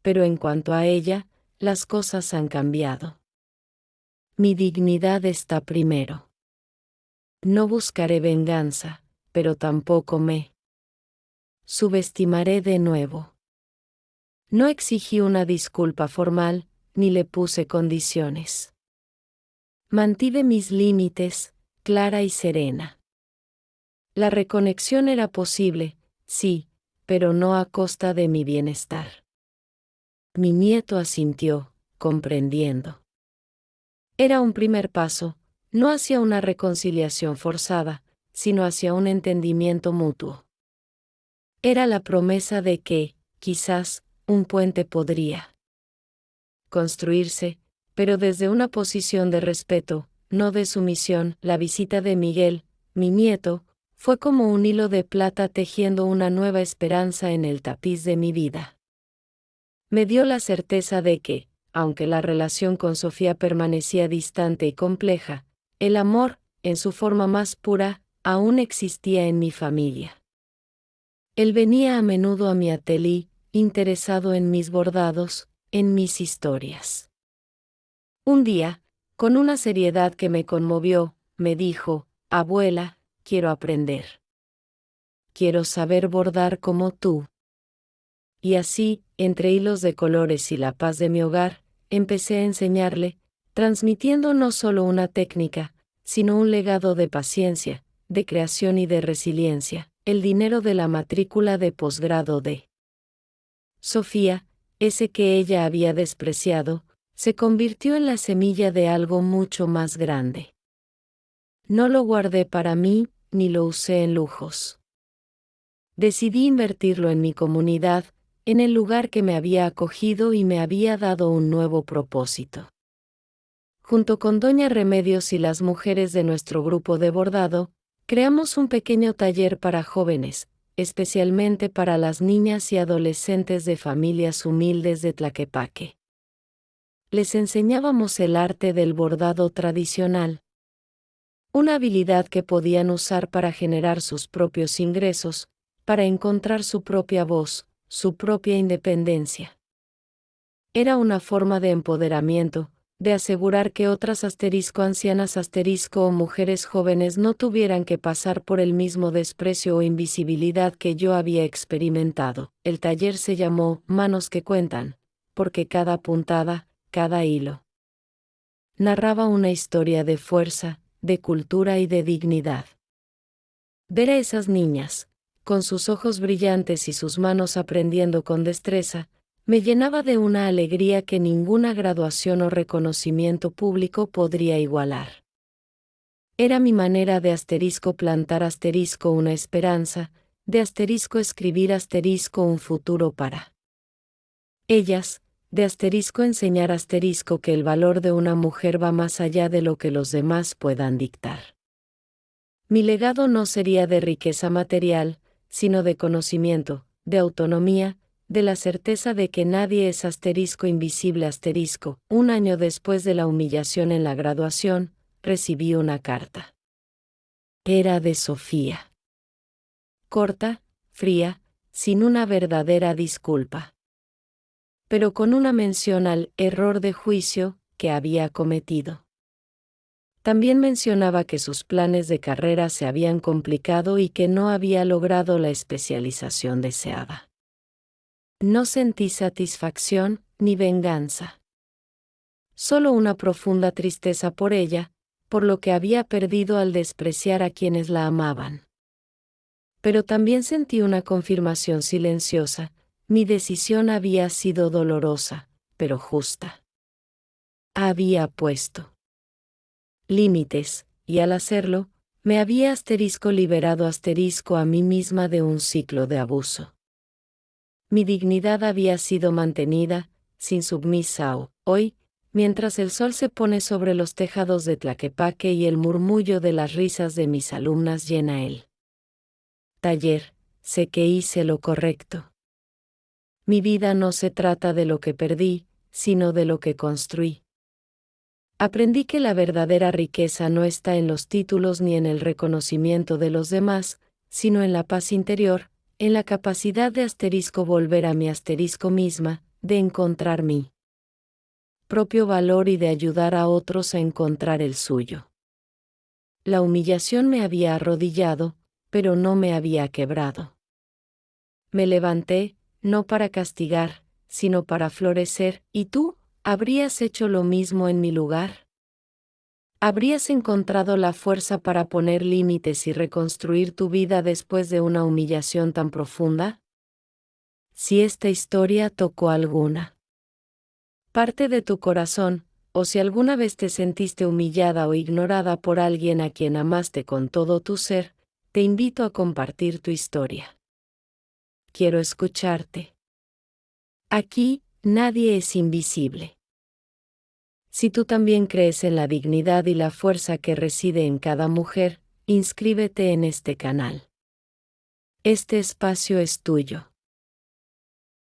Pero en cuanto a ella, las cosas han cambiado. Mi dignidad está primero. No buscaré venganza, pero tampoco me subestimaré de nuevo. No exigí una disculpa formal, ni le puse condiciones. Mantuve mis límites, clara y serena. La reconexión era posible, sí, pero no a costa de mi bienestar. Mi nieto asintió, comprendiendo. Era un primer paso, no hacia una reconciliación forzada, sino hacia un entendimiento mutuo. Era la promesa de que, quizás, un puente podría construirse, pero desde una posición de respeto, no de sumisión. La visita de Miguel, mi nieto, fue como un hilo de plata tejiendo una nueva esperanza en el tapiz de mi vida. Me dio la certeza de que, aunque la relación con Sofía permanecía distante y compleja, el amor, en su forma más pura, aún existía en mi familia. Él venía a menudo a mi atelier, interesado en mis bordados, en mis historias. Un día, con una seriedad que me conmovió, me dijo, abuela, quiero aprender. Quiero saber bordar como tú. Y así, entre hilos de colores y la paz de mi hogar, empecé a enseñarle, transmitiendo no solo una técnica, sino un legado de paciencia, de creación y de resiliencia, el dinero de la matrícula de posgrado de Sofía, ese que ella había despreciado, se convirtió en la semilla de algo mucho más grande. No lo guardé para mí, ni lo usé en lujos. Decidí invertirlo en mi comunidad, en el lugar que me había acogido y me había dado un nuevo propósito. Junto con Doña Remedios y las mujeres de nuestro grupo de bordado, creamos un pequeño taller para jóvenes, especialmente para las niñas y adolescentes de familias humildes de Tlaquepaque. Les enseñábamos el arte del bordado tradicional, una habilidad que podían usar para generar sus propios ingresos, para encontrar su propia voz, su propia independencia. Era una forma de empoderamiento, de asegurar que otras ancianas o mujeres jóvenes no tuvieran que pasar por el mismo desprecio o invisibilidad que yo había experimentado. El taller se llamó Manos que Cuentan, porque cada puntada, cada hilo, narraba una historia de fuerza, de cultura y de dignidad. Ver a esas niñas, con sus ojos brillantes y sus manos aprendiendo con destreza, me llenaba de una alegría que ninguna graduación o reconocimiento público podría igualar. Era mi manera de plantar una esperanza, de escribir un futuro para ellas, de enseñar que el valor de una mujer va más allá de lo que los demás puedan dictar. Mi legado no sería de riqueza material, sino de conocimiento, de autonomía, de la certeza de que nadie es invisible. Un año después de la humillación en la graduación, recibí una carta. Era de Sofía. Corta, fría, sin una verdadera disculpa. Pero con una mención al error de juicio que había cometido. También mencionaba que sus planes de carrera se habían complicado y que no había logrado la especialización deseada. No sentí satisfacción ni venganza. Solo una profunda tristeza por ella, por lo que había perdido al despreciar a quienes la amaban. Pero también sentí una confirmación silenciosa: mi decisión había sido dolorosa, pero justa. Había puesto límites, y al hacerlo, me había liberado a mí misma de un ciclo de abuso. Mi dignidad había sido mantenida, sin submisa. Hoy, mientras el sol se pone sobre los tejados de Tlaquepaque y el murmullo de las risas de mis alumnas llena el taller, sé que hice lo correcto. Mi vida no se trata de lo que perdí, sino de lo que construí. Aprendí que la verdadera riqueza no está en los títulos ni en el reconocimiento de los demás, sino en la paz interior, en la capacidad de volver a mi misma, de encontrar mi propio valor y de ayudar a otros a encontrar el suyo. La humillación me había arrodillado, pero no me había quebrado. Me levanté, no para castigar, sino para florecer. ¿Y tú? ¿Habrías hecho lo mismo en mi lugar? ¿Habrías encontrado la fuerza para poner límites y reconstruir tu vida después de una humillación tan profunda? Si esta historia tocó alguna parte de tu corazón, o si alguna vez te sentiste humillada o ignorada por alguien a quien amaste con todo tu ser, te invito a compartir tu historia. Quiero escucharte. Aquí, nadie es invisible. Si tú también crees en la dignidad y la fuerza que reside en cada mujer, inscríbete en este canal. Este espacio es tuyo.